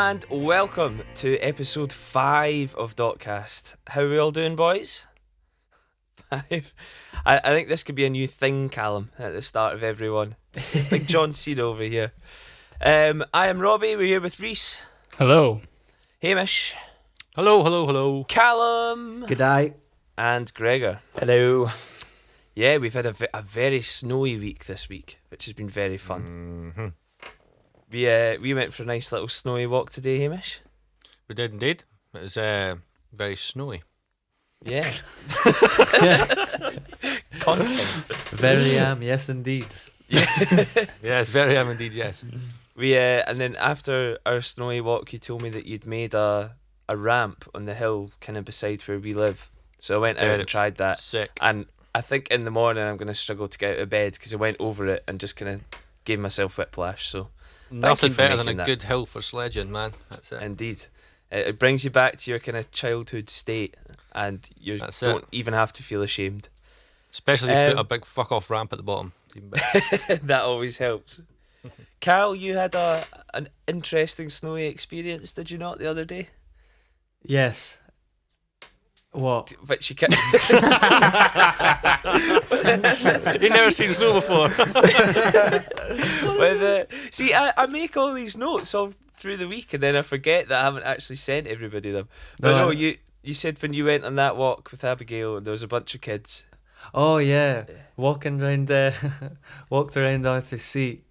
And welcome to episode 5 of DOTcast. How are we all doing, boys? 5. I think this could be a new thing, Callum, at the start of every one. Like John Cena over here. I am Robbie, we're here with Reese. Hello. Hamish. Hello. Callum. G'day. And Gregor. Hello. Yeah, we've had a very snowy week this week, which has been very fun. Mm-hmm. We went for a nice little snowy walk today, Hamish. We did indeed. It was very snowy. Yeah. Content. Very yes indeed. Yes, very indeed, yes. We and then after our snowy walk, you told me that you'd made a ramp on the hill kind of beside where we live. So I went out and tried that. Sick. And I think in the morning I'm going to struggle to get out of bed because I went over it and just kind of gave myself whiplash. So Nothing better than a that. good hill for sledging, man. That's it. Indeed. It brings you back to your kind of childhood state and you don't even have to feel ashamed. Especially if you put a big fuck off ramp at the bottom. Even better. That always helps. Cal, you had an interesting snowy experience, did you not, the other day? Yes. What? Which you can't. You've never seen snow before. See, I make all these notes all through the week and then I forget that I haven't actually sent everybody them. But no, you said when you went on that walk with Abigail and there was a bunch of kids. Oh yeah, walked around with the seat,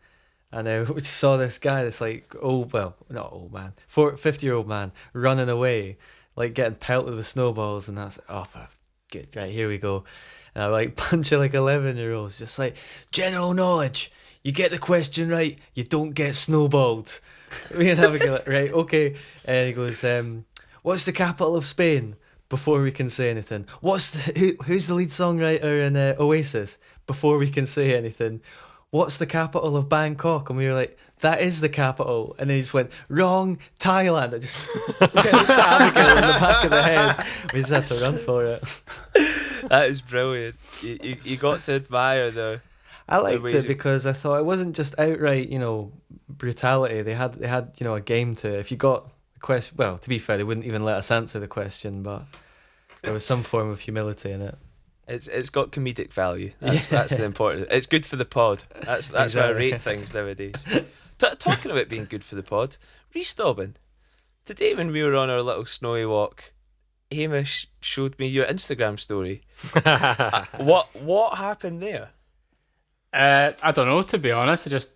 and we saw this guy that's like not old man, 50-year-old man running away, like getting pelted with snowballs, and that's good, right, here we go. And I like bunch of like 11-year-olds just like, general knowledge, you get the question right, you don't get snowballed. Me and Abigail like, right, okay. And he goes, what's the capital of Spain? Before we can say anything. Who's the lead songwriter in Oasis? Before we can say anything. What's the capital of Bangkok? And we were like, that is the capital. And then he just went, wrong, Thailand. I just hit Abigail in the back of the head. We just had to run for it. That is brilliant. You got to admire the. I liked it because I thought it wasn't just outright, brutality. They had a game to it. If you got the question, well, to be fair, they wouldn't even let us answer the question, but there was some form of humility in it. It's got comedic value. That's the important. It's good for the pod. That's exactly. Why I rate things nowadays. Talking about being good for the pod, Reese Dobbin, today when we were on our little snowy walk, Hamish showed me your Instagram story. What happened there? I don't know, to be honest. I just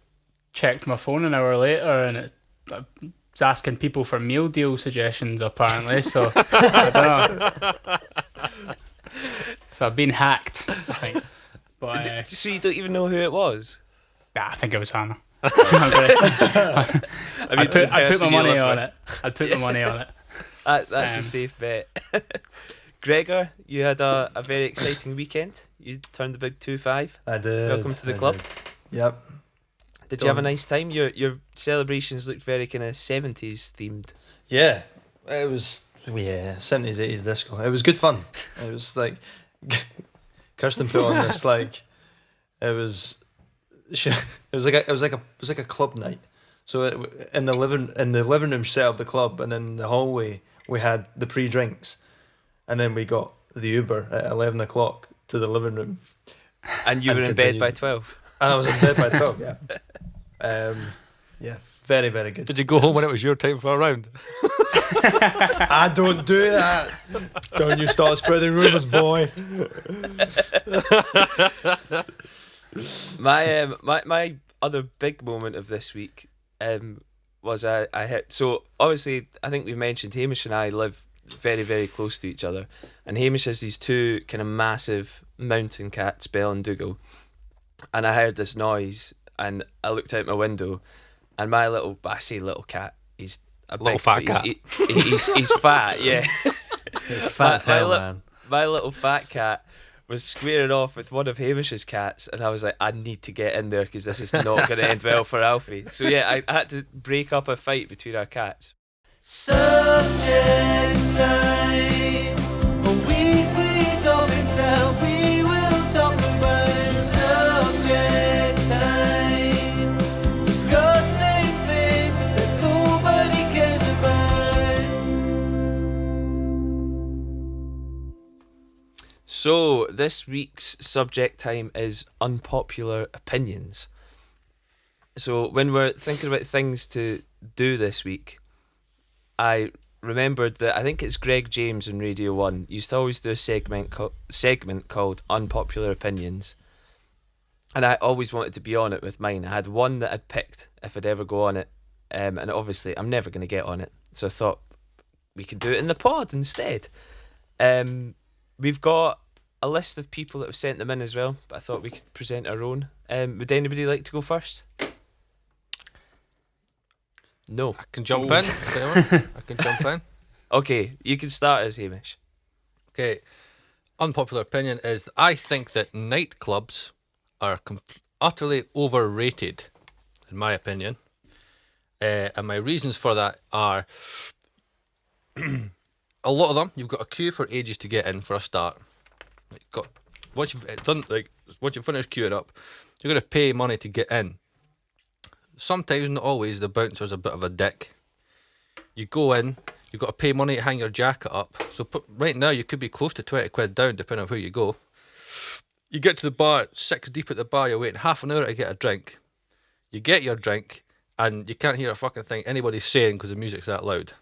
checked my phone an hour later and it was asking people for meal deal suggestions, apparently. So I don't know. So I've been hacked, I think. But, so you don't even know who it was? Yeah, I think it was Hannah. I put my money on it. I'd put my money on it. That's a safe bet. Gregor, you had a very exciting weekend. You turned the big 2-5. I did. Welcome to the club. Yep. Did you have a nice time? Your celebrations looked very kind of 70s themed. Yeah, it was 70s, 80s disco. It was good fun. It was like Kirsten put on this like it was like a club night. So in the living room set up the club, and in the hallway we had the pre-drinks, and then we got the Uber at 11 o'clock to the living room. And you were in bed by 12. And I was in bed by 12. Yeah. Yeah. Very, very good. Did you go home when it was your time for a round? I don't do that. Don't you start spreading rumours, boy. My other big moment of this week was I heard. So obviously, I think we mentioned Hamish and I live very, very close to each other, and Hamish has these two kind of massive mountain cats, Belle and Dougal, and I heard this noise, and I looked out my window, and my little cat, he's a little fat cat. He's fat, yeah. It's fat as hell, man. My little fat cat was squaring off with one of Hamish's cats, and I was like, I need to get in there because this is not going to end well for Alfie. So yeah, I had to break up a fight between our cats. Subject time, a weekly topic that we will talk about. Subject time, discussing things that nobody cares about. So this week's subject time is unpopular opinions. So when we're thinking about things to do this week, I remembered that I think it's Greg James in Radio 1 used to always do a segment called Unpopular Opinions. And I always wanted to be on it with mine. I had one that I'd picked if I'd ever go on it. And obviously I'm never going to get on it. So I thought we could do it in the pod instead. We've got a list of people that have sent them in as well, but I thought we could present our own. Would anybody like to go first? No. I can jump in. I can jump in. Okay, you can start as Hamish. Okay. Unpopular opinion is I think that nightclubs are utterly overrated, in my opinion. And my reasons for that are a lot of them, you've got a queue for ages to get in for a start. Once you've finished queuing up, you're going to pay money to get in. Sometimes, not always, the bouncer's a bit of a dick. You go in, you've got to pay money to hang your jacket up. So right now you could be close to 20 quid down, depending on where you go. You get to the bar, 6 deep at the bar, you're waiting half an hour to get a drink. You get your drink, and you can't hear a fucking thing anybody's saying because the music's that loud.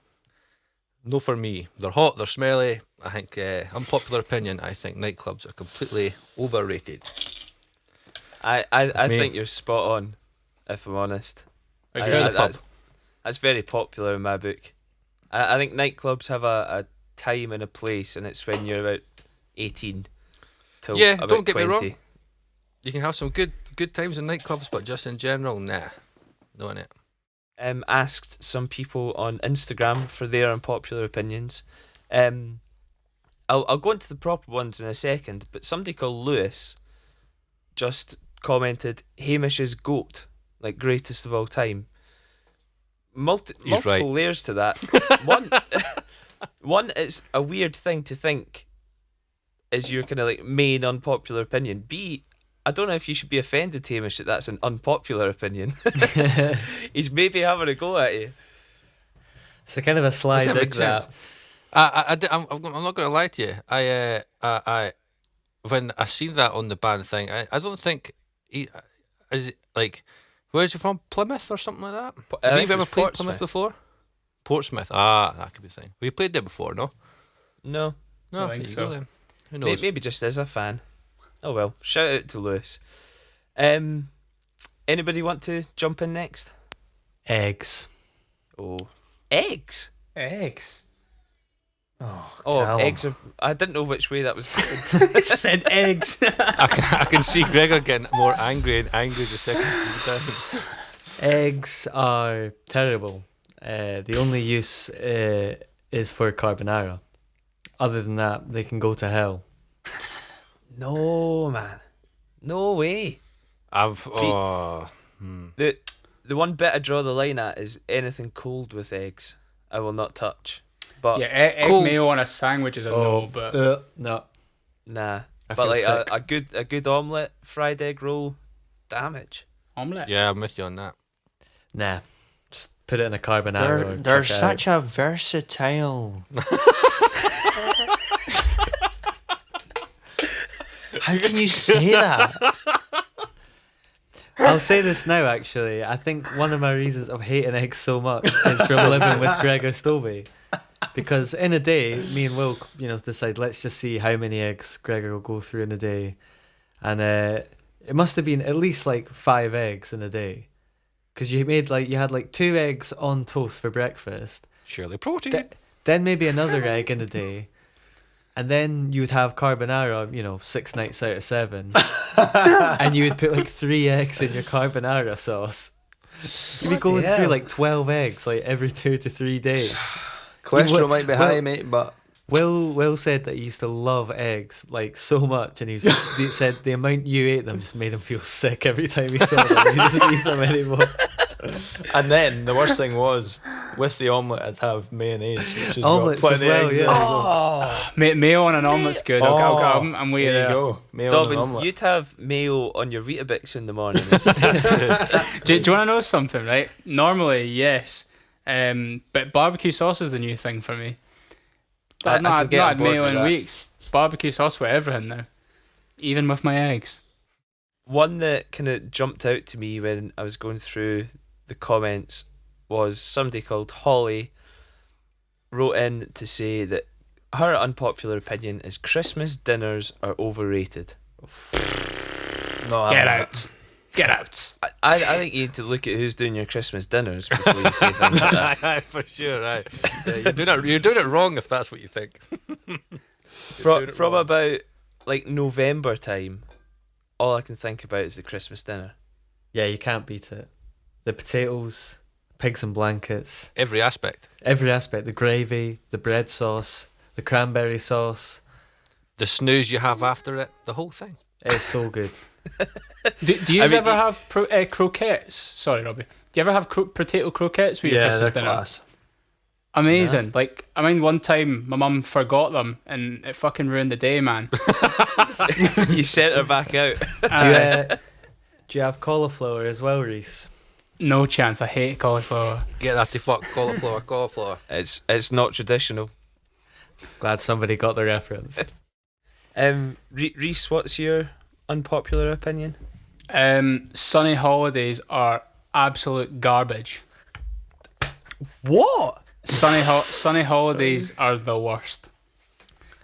No for me. They're hot, they're smelly. I think, unpopular opinion, I think nightclubs are completely overrated. I think you're spot on, if I'm honest. That's very popular in my book. I think nightclubs have a time and a place, and it's when you're about 18 till about don't get 20. me wrong. You can have some good times in nightclubs, but just in general, nah. No in it. Asked some people on Instagram for their unpopular opinions. I'll go into the proper ones in a second, but somebody called Lewis just commented Hamish's GOAT, like greatest of all time. Multiple right. layers to that. One, it's a weird thing to think is your kind of like main unpopular opinion. B, I don't know if you should be offended, Hamish, that that's an unpopular opinion. He's maybe having a go at you. It's a kind of a sly Does that dig make sense? that. I'm not going to lie to you. I when I seen that on the band thing, I don't think is it like, where's he from? Plymouth or something like that? Have you ever played Plymouth before? Portsmouth. That could be the thing. Have you played there before? No. No. No. I think there you so. go then. Who knows? Maybe just as a fan. Oh well. Shout out to Lewis. Anybody want to jump in next? Eggs. Oh, eggs. Eggs. Oh, eggs are. I didn't know which way that was going. I said eggs. I can see Gregor getting more angry the second few times. Eggs are terrible. The only use is for carbonara. Other than that, they can go to hell. No, man. No way. The one bit I draw the line at is anything cold with eggs. I will not touch. But yeah, egg cold, mayo on a sandwich is a no, but No. nah. I But feel like sick. a good omelette, fried egg roll, damage. omelette. Yeah, I'm with you on that. Nah. Just put it in a carbonara. They're such a versatile. How can you say that? I'll say this now, actually. I think one of my reasons of hating eggs so much is from living with Gregor Stobie. Because in a day, me and Will, decide, let's just see how many eggs Gregor will go through in a day. And it must have been at least like 5 eggs in a day. Because you had like 2 eggs on toast for breakfast. Surely protein. Then maybe another egg in a day. And then you would have carbonara, 6 nights out of 7. And you would put like 3 eggs in your carbonara sauce. You'd be going through like 12 eggs like every 2 to 3 days. Cholesterol might be high, mate, but Will said that he used to love eggs like so much, and he said the amount you ate them just made him feel sick every time he saw them. He doesn't eat them anymore. and then the worst thing was with the omelette I'd have mayonnaise, which has Omelets got as plenty well, of eggs in yeah. it as well. Mayo on an omelette's good. I'm with you there you there. go. Mayo on an Dobbin, omelette. you'd have mayo on your Weetabix in the morning. Do you want to know something, right? Normally, yes. But barbecue sauce is the new thing for me. I've not could get on had board mayo with in that. weeks. barbecue sauce with everything now, even with my eggs. One that kind of jumped out to me when I was going through the comments was somebody called Holly wrote in to say that her unpopular opinion is Christmas dinners are overrated. No, Get I'm out. Get out. I think you need to look at who's doing your Christmas dinners before you say things like that. Aye, for sure, right. Yeah, you're doing it wrong if that's what you think. From about like November time, all I can think about is the Christmas dinner. Yeah, you can't beat it. The potatoes, pigs and blankets, Every aspect. every aspect. The gravy, the bread sauce, the cranberry sauce. The snooze you have after it, the whole thing. It's so good. Do you I mean, ever have croquettes? Sorry, Robbie. Do you ever have potato croquettes with your yeah, Christmas they're dinner? class. Amazing. Like, I mean, one time my mum forgot them and it fucking ruined the day, man. You sent her back out. Do you have cauliflower as well, Reese? No chance. I hate cauliflower. Get that to fuck cauliflower. It's not traditional. Glad somebody got the reference. Reese, what's your unpopular opinion? Sunny holidays are absolute garbage. What? Sunny holidays are the worst.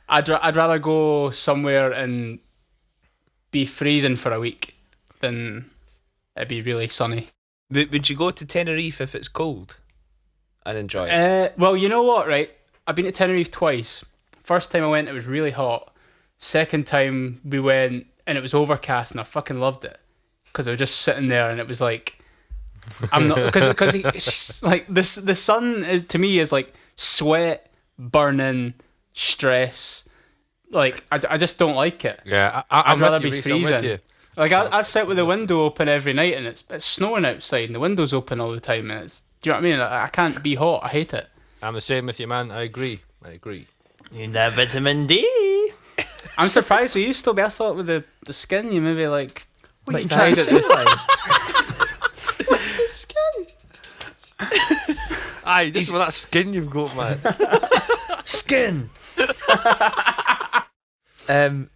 I'd rather go somewhere and be freezing for a week than it be really sunny. Would you go to Tenerife if it's cold and enjoy it? Well, you know what, right? I've been to Tenerife twice. First time I went, it was really hot. Second time we went, and it was overcast, and I fucking loved it because I was just sitting there, and it was like, I'm not because like this. The sun is, to me, is like sweat, burning, stress. Like I just don't like it. Yeah, I'm I'd rather with you, be Reece, I'm with freezing. you. Like I sit with the window open every night, and it's snowing outside, and the window's open all the time, and it's. Do you know what I mean? I can't be hot. I hate it. I'm the same with you, man. I agree. You need that vitamin D. I'm surprised with you still, but I thought with the skin, you maybe like. What are you like trying to died at say? Aye, this is what that skin you've got, man. Skin.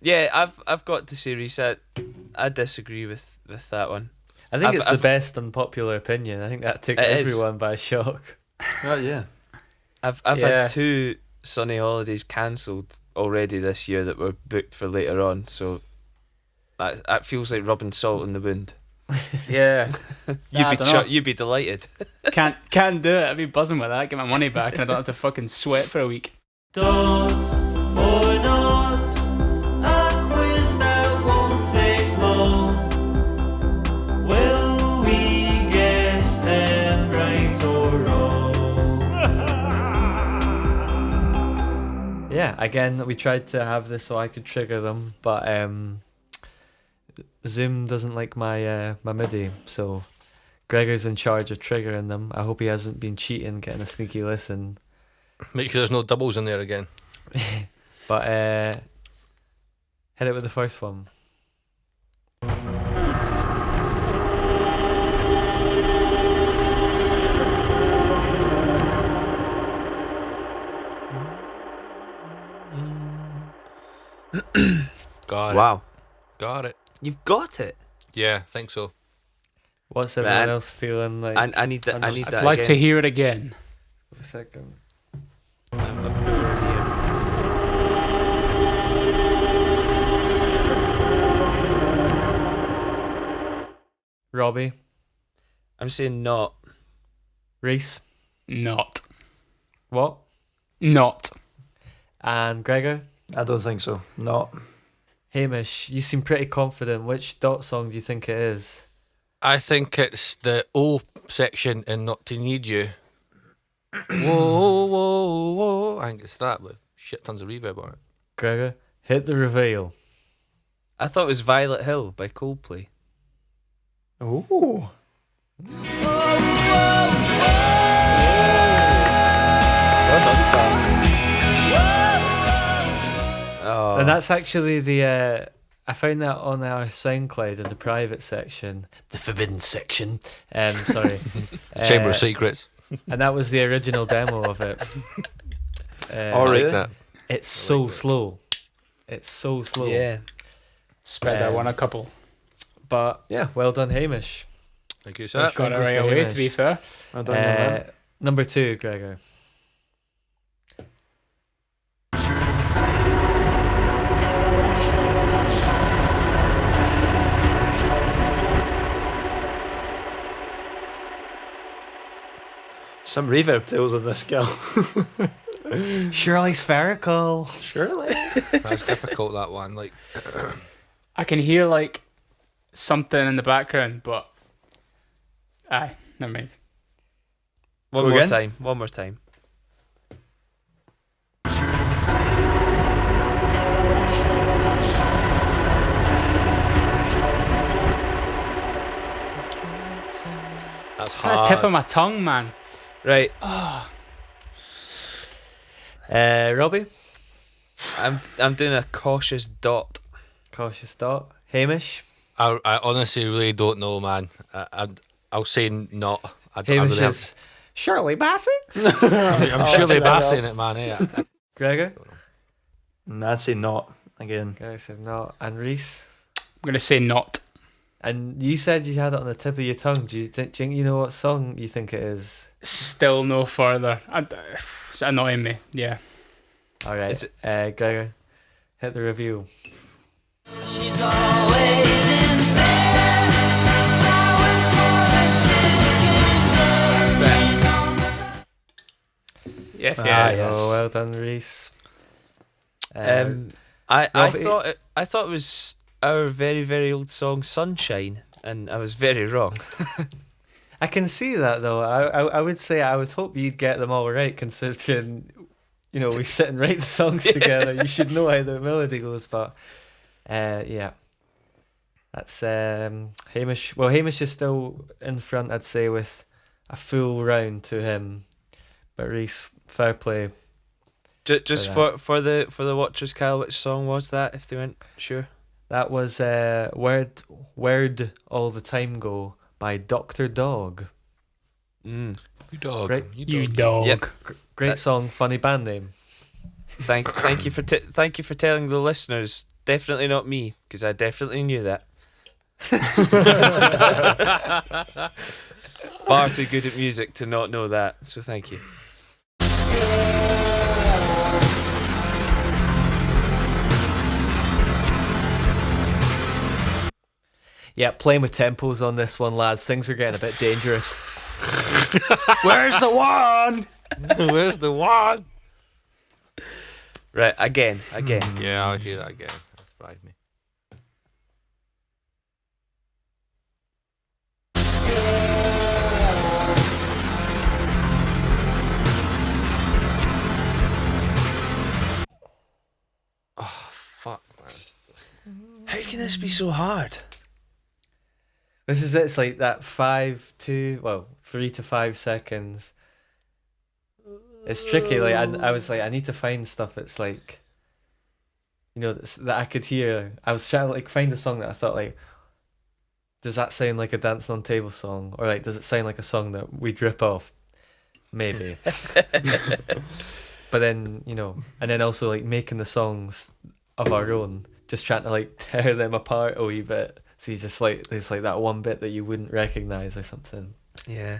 Yeah, I've got to say, Reese, I disagree with that one. I think it's the I've- best unpopular opinion. I think that took It is. everyone by shock. Oh yeah. I've Yeah. had 2 sunny holidays cancelled already this year that were booked for later on, so that feels like rubbing salt in the wound. Yeah. I don't know. You'd be delighted. Can't do it. I'd be buzzing with that. Get my money back, and I don't have to fucking sweat for a week. Dots or not, a quiz that won't take long. Will we guess them right or wrong? Yeah, again, we tried to have this so I could trigger them, but Zoom doesn't like my my MIDI, so Gregor's in charge of triggering them. I hope he hasn't been cheating, getting a sneaky listen. Make sure there's no doubles in there again. But hit it with the first one. Got it. Wow, Got it. you've got it. Yeah, think so. What's everyone Man, else feeling like? I need that. I need I'd that. like to again. hear it again. For a second. I'm nowhere near. Robbie, I'm saying not. Reese, Not. what? Not. And Gregor? I don't think so. Not. Hamish, you seem pretty confident. Which Dot song do you think it is? I think it's the O section in Not to Need You. Whoa, whoa, whoa. I think it's that with shit tons of reverb on it. Gregor, hit the reveal. I thought it was Violet Hill by Coldplay. Ooh. Oh, And that's actually the. I found that on our SoundCloud in the private section, the forbidden section. Sorry, Chamber of Secrets. and that was the original demo of it. Oh, I really? like that. It's so slow. It's so slow. Yeah. Spread that one a couple. But yeah, well done, Hamish. Thank you, sir. Got it Goes right to away, Hamish. to be fair. I don't know that. Number 2, Gregor. Some reverb tails on this girl. Surely spherical. Surely. That's difficult, that one. Like, I can hear like something in the background, but aye, never mind. One Go more again? time. One more time. that's It's at the hard. tip of my tongue, man. Right. Robbie? I'm doing a cautious dot. Cautious dot. Hamish? I honestly really don't know, man. I'll say not. I Hamish really is Shirley Bassey? I'm surely bassing it, man. Yeah. Gregor? I'd say not again. Gregor says no. And Reese? I'm gonna say not. And you said you had it on the tip of your tongue. Do you think you know what song you think it is? Still no further. It's annoying me. Yeah. Alright. Is Gregor, hit the review. She's always in bed. Flowers for the sick and dead. She's on the Yes. Ah, Yeah. yes. Oh, well done, Reese. I Robbie? thought it was our very, very old song Sunshine, and I was very wrong. I can see that though. I would say I would hope you'd get them all right, considering we sit and write the songs together. You should know how the melody goes, but yeah, that's Hamish. Well, Hamish is still in front, I'd say, with a full round to him. But Reese, fair play. Just for the watchers, Kyle, which song was that? If they weren't sure. That was Where'd All the Time Go by Dr. Dog. Mm. You dog. Great. You dog. Yep. Great song, funny band name. Thank you for telling the listeners. Definitely not me, because I definitely knew that. Far too good at music to not know that. So thank you. Yeah, playing with tempos on this one, lads. Things are getting a bit dangerous. Where's the one? Where's the one? Right, again. Yeah, I'll do that again. That surprised me. Oh, fuck, man. How can this be so hard? This is it. It's like that 3 to 5 seconds. It's tricky. Like I was like, I need to find stuff. It's like, that I could hear. I was trying to like find a song that I thought like, does that sound like a Dancing on Table song, or like does it sound like a song that we'd rip off? Maybe. But then and then also like making the songs of our own, just trying to like tear them apart a wee bit. So you just like there's like that one bit that you wouldn't recognise or something. Yeah.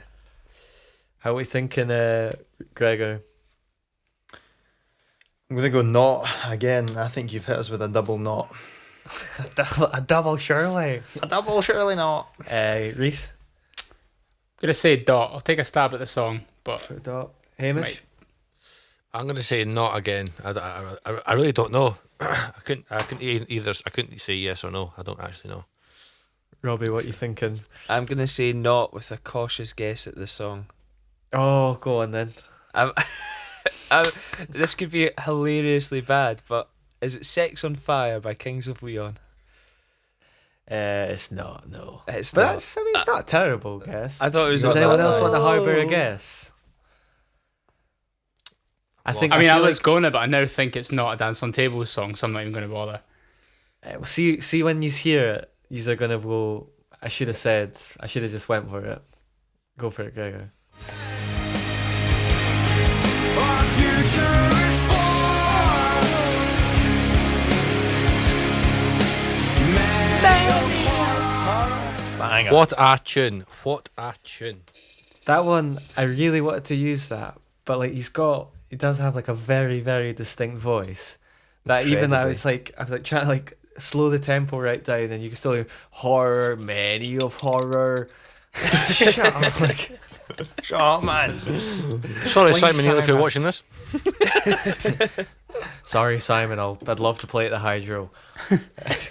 How are we thinking, Gregor? I'm going to go not again. I think you've hit us with a double not. A double surely. A double, surely not. Reese? I'm gonna say dot. I'll take a stab at the song, but For dot. Hamish? Right. I'm gonna say not again. I really don't know. I couldn't either. I couldn't say yes or no. I don't actually know. Robbie, what you thinking? I'm gonna say not with a cautious guess at the song. Oh, go on then. This could be hilariously bad, but is it "Sex on Fire" by Kings of Leon? It's not, no. It's But not. it's not a terrible guess. I thought it was. Does not anyone that else bad. want to harbour a guess? I think. I mean, I feel was like, going to, but I now think it's not a Dance on Tables song, so I'm not even going to bother. we'll see when you hear it, you are gonna go. I should have just went for it. Go for it, Gregor. Our future is far. banger. What a tune! What a tune! That one, I really wanted to use that, but like he does have like a very, very distinct voice. That even I was like trying to like slow the tempo right down, and you can still hear horror, many of horror. Shut up, like, Shut up, man. Sorry, Please, Simon Neal, if you're Simon. watching this. sorry, Simon. I'd love to play at the hydro.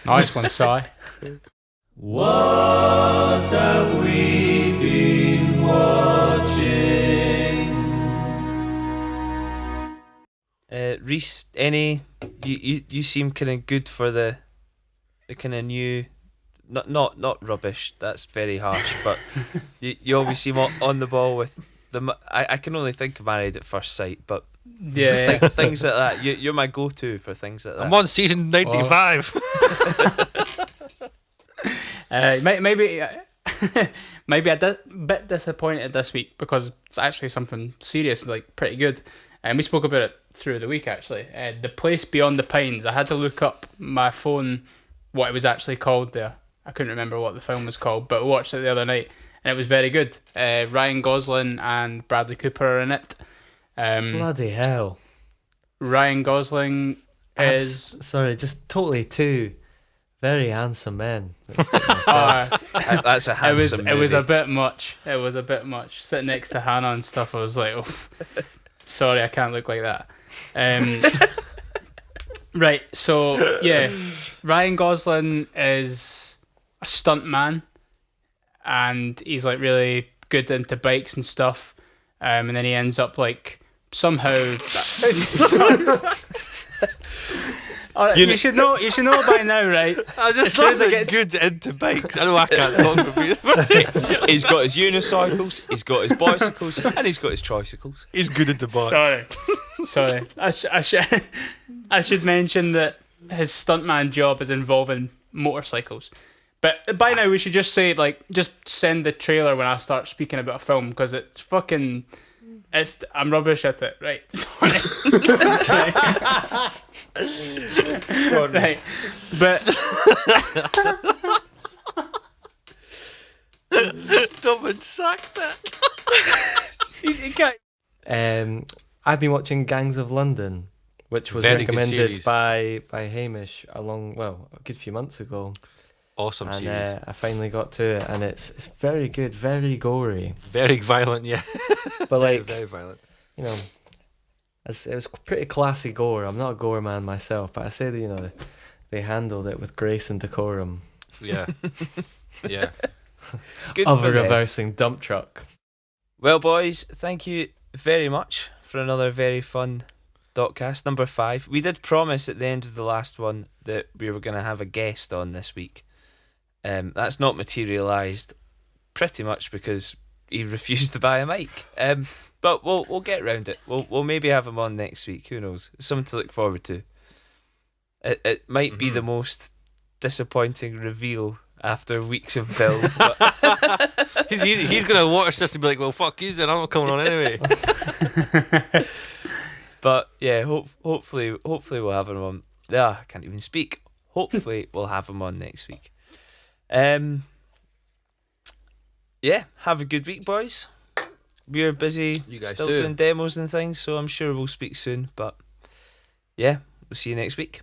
Nice one, Si. What have we been watching? Reese, you seem kind of good for the kind of new, not rubbish. That's very harsh, but you always seem on the ball with the. I can only think of Married at First Sight, but Yeah. things like that. You're my go-to for things like that. I'm on season 95. Maybe maybe a bit disappointed this week because it's actually something serious, like pretty good. And we spoke about it through the week actually. The Place Beyond the Pines. I had to look up my phone what it was actually called there. I couldn't remember what the film was called, but I watched it the other night and it was very good. Ryan Gosling and Bradley Cooper are in it. Bloody hell! Ryan Gosling is Sorry, just totally two very handsome men. That's a handsome it was a movie. bit much. It was a bit much. Sitting next to Hannah and stuff, I was like, oh, sorry, I can't look like that. Right, so yeah, Ryan Gosling is a stunt man, and he's like really good into bikes and stuff. And then he ends up like somehow. You should know it by now, right? I just As soon as I love get- good into bikes. I know I can't talk for you. He's got his unicycles, he's got his bicycles, and he's got his tricycles. He's good into bikes. Sorry. I should mention that his stuntman job is involving motorcycles. But by now we should just say just send the trailer when I start speaking about a film because it's fucking. I'm rubbish at it, right? Sorry. Right, but Dublin sacked it. You can't. I've been watching Gangs of London, which was Very good recommended series. by Hamish a good few months ago, Awesome and series. I finally got to it, and it's very good, very gory, Very violent, yeah. but like Very violent. you know, it was pretty classy gore. I'm not a gore man myself, but I say that they handled it with grace and decorum Yeah. Yeah. Good of for a them. reversing dump truck. Well, boys, thank you very much for another very fun DOTcast, number 5. We did promise at the end of the last one that we were going to have a guest on this week. That's not materialised, pretty much because he refused to buy a mic. But we'll get round it. We'll maybe have him on next week. Who knows? It's something to look forward to. It might be the most disappointing reveal after weeks of build. But He's going to watch this and be like, well, fuck you, then I'm not coming on anyway. But yeah, hopefully we'll have him on. I can't even speak. Hopefully we'll have him on next week. Yeah, have a good week, boys. We're busy You guys still do. doing demos and things, so I'm sure we'll speak soon. But yeah, we'll see you next week.